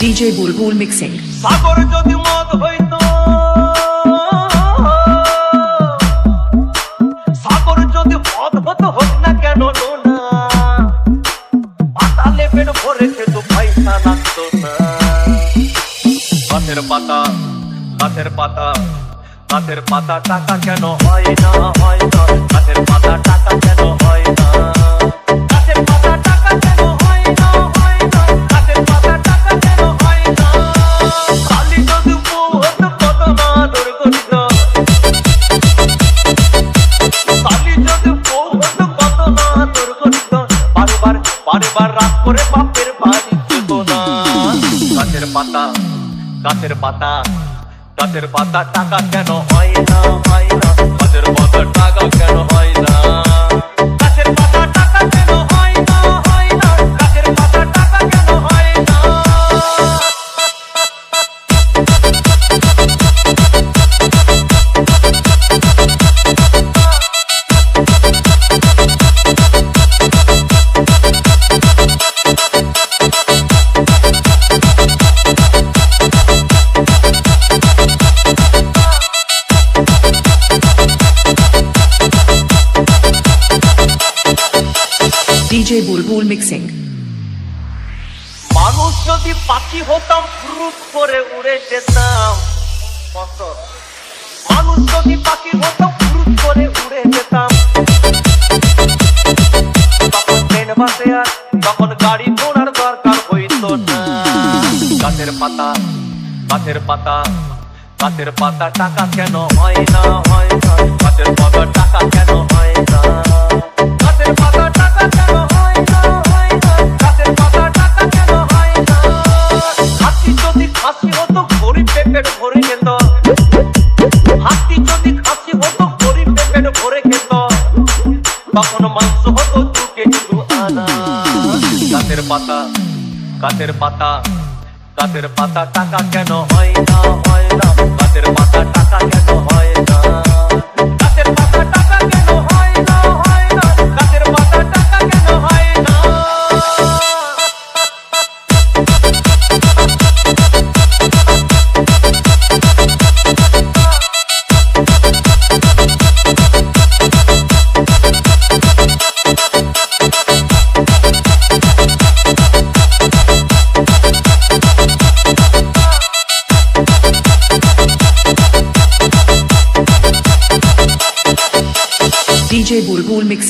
DJ Bulbul Mixing. সাগর যদি মদ হইতো, সাগর যদি মদ হতো হোক না কেন না, পাতালে পেট ভরে খেতো পয়সা লাগতো না। গাছের পাতা, গাছের পাতা, গাছের পাতা টাকা কেন হয় না, হয় না। গাছের পাতা টাকা কেন হয় না, গাছের পাতা টাকা কেন হয় না, হয় না। গাছের পাতা টাকা কেন হয় না। কালি যদি বউ হতো কত না আদর করিত, কালি যদি বউ হতো কত না আদর করিত। বারবার বারবার রাত করে বাপের বাড়ি যেত না। গাছের পাতা, গাছের পাতা, গাছের পাতা টাকা কেন হয় না, হয় না। গাছের পাতা টাকা কেন হয় না, গাছের পাতা টাকা কেন হয় না, হয় না। গাছের পাতা টাকা কেন হয় না। DJ Bulbul Mixing. মানুষ যদি পাখি হতাম ফুরুত করে উড়ে যেতাম, কত মানুষ যদি পাখি হতাম ফুরুত করে উড়ে যেতাম। তখন ট্রেন বাসে আর তখন গাড়ি ঘোড়ার দরকার হইতো না। গাছের পাতা, গাছের পাতা, গাছের পাতা টাকা কেন হয় না, হয় না। গাছের পাতা টাকা কেন হয় না, গাছের পাতা টাকা কেন হয় না, হয় না। গাছের পাতা টাকা কেন হয় না। হাতি যদি খাসি হতো গরিব পেট ভরে যেত, হাতি যদি খাসি হতো গরিব পেট ভরে খেত। তখন মাংস হতো 2 কেজি 2 আনা। গাছের পাতা, গাছের পাতা, গাছের পাতা টাকা কেন হয় না, হয় না। গাছের পাতা টাকা কেন হয় না, গাছের পাতা টাকা কেন হয় না, হয় না। গাছের পাতা টাকা কেন হয় না। DJ Bulbul Mixing.